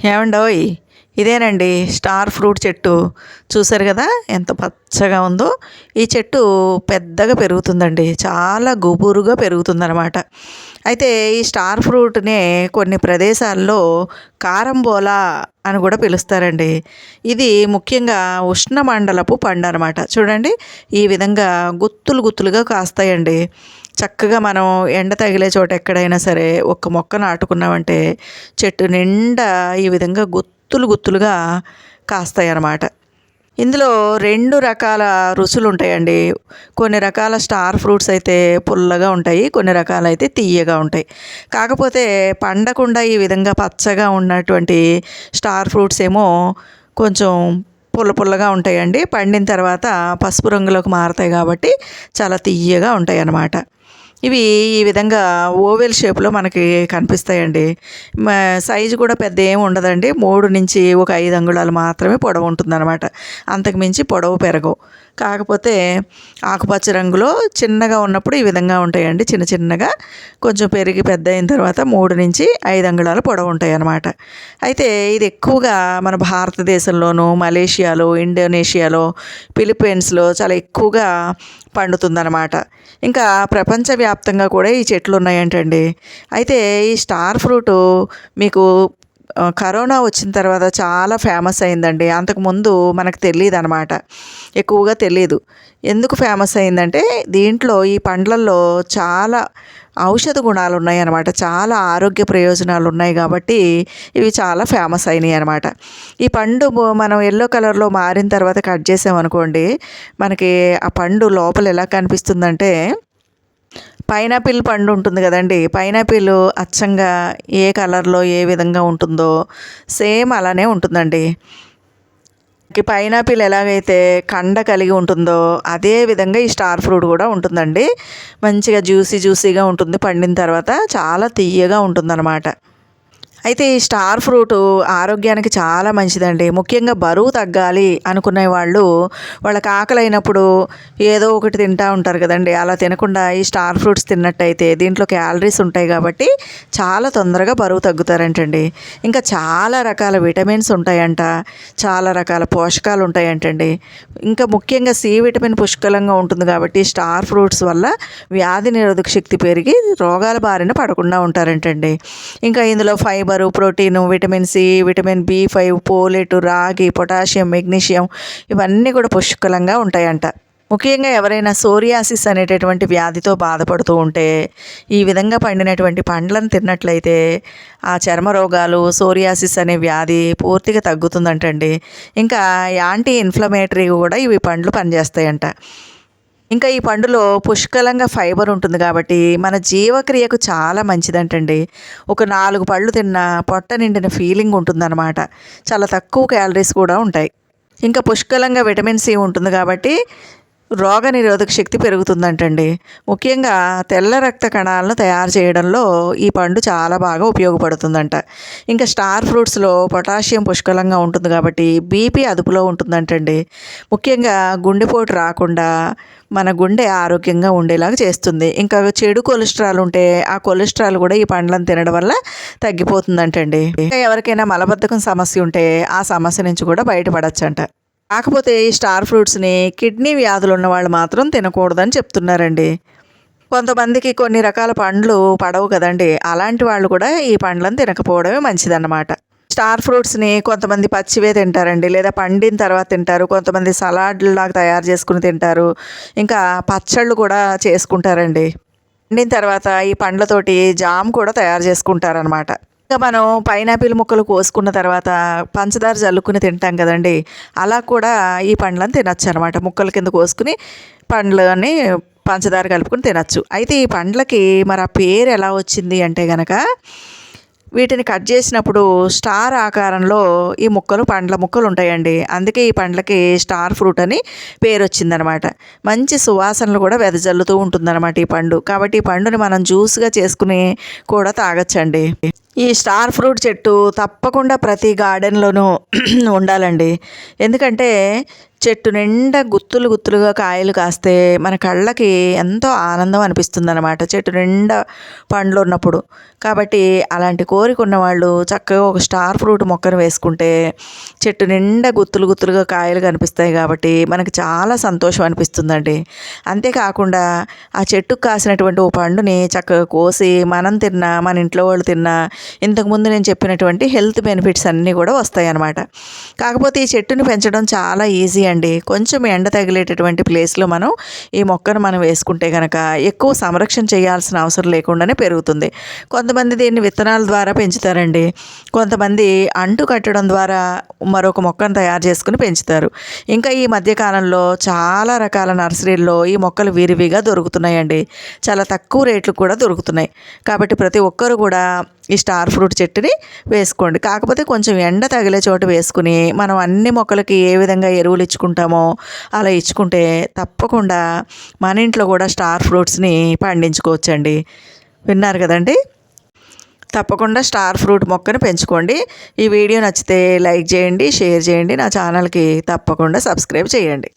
ఏమండోయ్, ఇదేనండి star fruit చెట్టు. చూసారు కదా ఎంత పచ్చగా ఉందో. ఈ చెట్టు పెద్దగా పెరుగుతుందండి, చాలా గుబురుగా పెరుగుతుందన్నమాట. అయితే ఈ స్టార్ ఫ్రూట్నే కొన్ని ప్రదేశాల్లో కారంబోలా అని కూడా పిలుస్తారండి. ఇది ముఖ్యంగా ఉష్ణమండలపు పండు అనమాట. చూడండి, ఈ విధంగా గుత్తులు గుత్తులుగా కాస్తాయండి. చక్కగా మనం ఎండ తగిలే చోట ఎక్కడైనా సరే ఒక్క మొక్క నాటుకున్నామంటే చెట్టు నిండా ఈ విధంగా గుత్తులు గుత్తులుగా కాస్తాయి అన్నమాట. ఇందులో 2 రకాల రుచులు ఉంటాయండి. కొన్ని రకాల స్టార్ ఫ్రూట్స్ అయితే పుల్లగా ఉంటాయి, కొన్ని రకాలైతే తియ్యగా ఉంటాయి. కాకపోతే పండకుండా ఈ విధంగా పచ్చగా ఉన్నటువంటి స్టార్ ఫ్రూట్స్ ఏమో కొంచెం పుల్ల పుల్లగా ఉంటాయండి. పండిన తర్వాత పసుపు రంగులోకి మారతాయి కాబట్టి చాలా తియ్యగా ఉంటాయి అన్నమాట. ఇవి ఈ విధంగా ఓవెల్ షేప్లో మనకి కనిపిస్తాయండి. సైజు కూడా పెద్ద ఏమి ఉండదండి. 3 నుంచి ఒక 5 అంగుళాలు మాత్రమే పొడవు ఉంటుందన్నమాట. అంతకుమించి పొడవు పెరగవు. కాకపోతే ఆకుపచ్చ రంగులో చిన్నగా ఉన్నప్పుడు ఈ విధంగా ఉంటాయండి, చిన్న చిన్నగా. కొంచెం పెరిగి పెద్ద అయిన తర్వాత 3 నుంచి 5 అంగుళాలు పొడవు ఉంటాయి అన్నమాట. అయితే ఇది ఎక్కువగా మన భారతదేశంలోను, మలేషియాలో, ఇండోనేషియాలో, ఫిలిప్పీన్స్లో చాలా ఎక్కువగా పండుతుందన్నమాట. ఇంకా ప్రపంచవ్యాప్తంగా కూడా ఈ చెట్లు ఉన్నాయంటండి. అయితే ఈ స్టార్ ఫ్రూటు మీకు కరోనా వచ్చిన తర్వాత చాలా ఫేమస్ అయిందండి. అంతకుముందు మనకు తెలియదు అనమాట, ఎక్కువగా తెలియదు. ఎందుకు ఫేమస్ అయిందంటే దీంట్లో ఈ పండ్లల్లో చాలా ఔషధ గుణాలు ఉన్నాయి అన్నమాట. చాలా ఆరోగ్య ప్రయోజనాలు ఉన్నాయి కాబట్టి ఇవి చాలా ఫేమస్ అయినాయి అనమాట. ఈ పండు మనం ఎల్లో కలర్లో మారిన తర్వాత కట్ చేసామనుకోండి, మనకి ఆ పండు లోపల ఎలా కనిపిస్తుందంటే పైనాపిల్ పండు ఉంటుంది కదండి, పైనాపిల్ అచ్చంగా ఏ కలర్లో ఏ విధంగా ఉంటుందో సేమ్ అలానే ఉంటుందండి. పైనాపిల్ ఎలాగైతే కండ కలిగి ఉంటుందో అదే విధంగా ఈ స్టార్ ఫ్రూట్ కూడా ఉంటుందండి. మంచిగా జ్యూసీగా ఉంటుంది, పండిన తర్వాత చాలా తియ్యగా ఉంటుందన్నమాట. అయితే ఈ స్టార్ ఫ్రూటు ఆరోగ్యానికి చాలా మంచిదండి. ముఖ్యంగా బరువు తగ్గాలి అనుకునే వాళ్ళు, వాళ్ళకి ఆకలి అయినప్పుడు ఏదో ఒకటి తింటూ ఉంటారు కదండి. అలా తినకుండా ఈ స్టార్ ఫ్రూట్స్ తిన్నట్టయితే దీంట్లో క్యాలరీస్ ఉంటాయి కాబట్టి చాలా తొందరగా బరువు తగ్గుతారంటండి. ఇంకా చాలా రకాల విటమిన్స్ ఉంటాయంట, చాలా రకాల పోషకాలు ఉంటాయంటండి. ఇంకా ముఖ్యంగా సి విటమిన్ పుష్కలంగా ఉంటుంది కాబట్టి స్టార్ ఫ్రూట్స్ వల్ల వ్యాధి నిరోధక శక్తి పెరిగి రోగాల బారిన పడకుండా ఉంటారంటండి. ఇంకా ఇందులో fibre, protein, vitamin C, vitamin B five, folate, రాగి, పొటాషియం, మెగ్నీషియం ఇవన్నీ కూడా పుష్కలంగా ఉంటాయంట. ముఖ్యంగా ఎవరైనా సోరియాసిస్ అనేటటువంటి వ్యాధితో బాధపడుతూ ఉంటే ఈ విధంగా పండినటువంటి పండ్లను తిన్నట్లయితే ఆ చర్మ రోగాలు, సోరియాసిస్ అనే వ్యాధి పూర్తిగా తగ్గుతుందంటండి. ఇంకా యాంటీ ఇన్ఫ్లమేటరీ కూడా ఇవి పండ్లు పనిచేస్తాయంట. ఇంకా ఈ పండులో పుష్కలంగా ఫైబర్ ఉంటుంది కాబట్టి మన జీవక్రియకు చాలా మంచిదంటండి. ఒక 4 పళ్ళు తిన్నా పొట్ట నిండిన ఫీలింగ్ ఉంటుందన్నమాట. చాలా తక్కువ క్యాలరీస్ కూడా ఉంటాయి. ఇంకా పుష్కలంగా విటమిన్ సి ఉంటుంది కాబట్టి రోగ నిరోధక శక్తి పెరుగుతుందంటండి. ముఖ్యంగా తెల్ల రక్త కణాలను తయారు చేయడంలో ఈ పండు చాలా బాగా ఉపయోగపడుతుందంట. ఇంకా స్టార్ ఫ్రూట్స్లో పొటాషియం పుష్కలంగా ఉంటుంది కాబట్టి బీపీ అదుపులో ఉంటుందంటండి. ముఖ్యంగా గుండెపోటు రాకుండా మన గుండె ఆరోగ్యంగా ఉండేలాగా చేస్తుంది. ఇంకా చెడు కొలెస్ట్రాల్ ఉంటే ఆ కొలెస్ట్రాల్ కూడా ఈ పండ్లను తినడం వల్ల తగ్గిపోతుందంటండి. ఇంకా ఎవరికైనా మలబద్ధకం సమస్య ఉంటే ఆ సమస్య నుంచి కూడా బయటపడచ్చంట. కాకపోతే ఈ స్టార్ ఫ్రూట్స్ని కిడ్నీ వ్యాధులు ఉన్న వాళ్ళు మాత్రం తినకూడదని చెప్తున్నారండి. కొంతమందికి కొన్ని రకాల పండ్లు పడవు కదండి, అలాంటి వాళ్ళు కూడా ఈ పండ్లను తినకపోవడమే మంచిదన్నమాట. స్టార్ ఫ్రూట్స్ని కొంతమంది పచ్చివే తింటారండి, లేదా పండిన తర్వాత తింటారు. కొంతమంది సలాడ్లు లాగా తయారు చేసుకుని తింటారు. ఇంకా పచ్చళ్ళు కూడా చేసుకుంటారండి. పండిన తర్వాత ఈ పండ్లతోటి జామ్ కూడా తయారు చేసుకుంటారనమాట. ఇంకా మనం పైనాపిల్ ముక్కలు కోసుకున్న తర్వాత పంచదార జల్లుకుని తింటాం కదండి, అలా కూడా ఈ పండ్లను తినచ్చు అనమాట. ముక్కల కింద కోసుకుని పండ్లని పంచదార కలుపుకుని తినచ్చు. అయితే ఈ పండ్లకి మరి ఆ పేరు ఎలా వచ్చింది అంటే గనక, వీటిని కట్ చేసినప్పుడు స్టార్ ఆకారంలో ఈ పండ్ల ముక్కలు ఉంటాయండి. అందుకే ఈ పండ్లకి స్టార్ ఫ్రూట్ అని పేరు వచ్చిందనమాట. మంచి సువాసనలు కూడా వెదజల్లుతూ ఉంటుందన్నమాట ఈ పండు. కాబట్టి ఈ పండుని మనం జ్యూస్గా చేసుకుని కూడా తాగొచ్చండి. ఈ స్టార్ ఫ్రూట్ చెట్టు తప్పకుండా ప్రతి గార్డెన్లోనూ ఉండాలండి. ఎందుకంటే చెట్టు నిండా గుత్తులు గుత్తులుగా కాయలు కాస్తే మన కళ్ళకి ఎంతో ఆనందం అనిపిస్తుందన్నమాట, చెట్టు నిండా పండ్లు ఉన్నప్పుడు. కాబట్టి అలాంటి కోరిక ఉన్నవాళ్ళు చక్కగా ఒక స్టార్ ఫ్రూట్ మొక్కను వేసుకుంటే చెట్టు నిండా గుత్తులు గుత్తులుగా కాయలు కనిపిస్తాయి కాబట్టి మనకి చాలా సంతోషం అనిపిస్తుందండి. అంతేకాకుండా ఆ చెట్టుకు కాసినటువంటి ఓ పండుని చక్కగా కోసి మనం తిన్నా, మన ఇంట్లో వాళ్ళు తిన్నా ఇంతకుముందు నేను చెప్పినటువంటి హెల్త్ బెనిఫిట్స్ అన్నీ కూడా వస్తాయి అన్నమాట. కాకపోతే ఈ చెట్టుని పెంచడం చాలా ఈజీ అండి. కొంచెం ఎండ తగిలేటటువంటి ప్లేస్లో మనం ఈ మొక్కను మనం వేసుకుంటే కనుక ఎక్కువ సంరక్షణ చేయాల్సిన అవసరం లేకుండానే పెరుగుతుంది. కొంతమంది దీన్ని విత్తనాల ద్వారా పెంచుతారండి, కొంతమంది అంటు కట్టడం ద్వారా మరొక మొక్కను తయారు చేసుకుని పెంచుతారు. ఇంకా ఈ మధ్యకాలంలో చాలా రకాల నర్సరీల్లో ఈ మొక్కలు విరివిగా దొరుకుతున్నాయండి, చాలా తక్కువ రేట్లు కూడా దొరుకుతున్నాయి. కాబట్టి ప్రతి ఒక్కరు కూడా ఈ స్టార్ ఫ్రూట్ చెట్టుని వేసుకోండి. కాకపోతే కొంచెం ఎండ తగిలే చోట వేసుకుని మనం అన్ని మొక్కలకి ఏ విధంగా ఎరువులు ఇచ్చుకుంటామో అలా ఇచ్చుకుంటే తప్పకుండా మన ఇంట్లో కూడా స్టార్ ఫ్రూట్స్ని పండించుకోవచ్చండి. విన్నారు కదండి. తప్పకుండా స్టార్ ఫ్రూట్ మొక్కను పెంచుకోండి. ఈ వీడియో నచ్చితే లైక్ చేయండి, షేర్ చేయండి, నా ఛానల్కి తప్పకుండా సబ్స్క్రైబ్ చేయండి.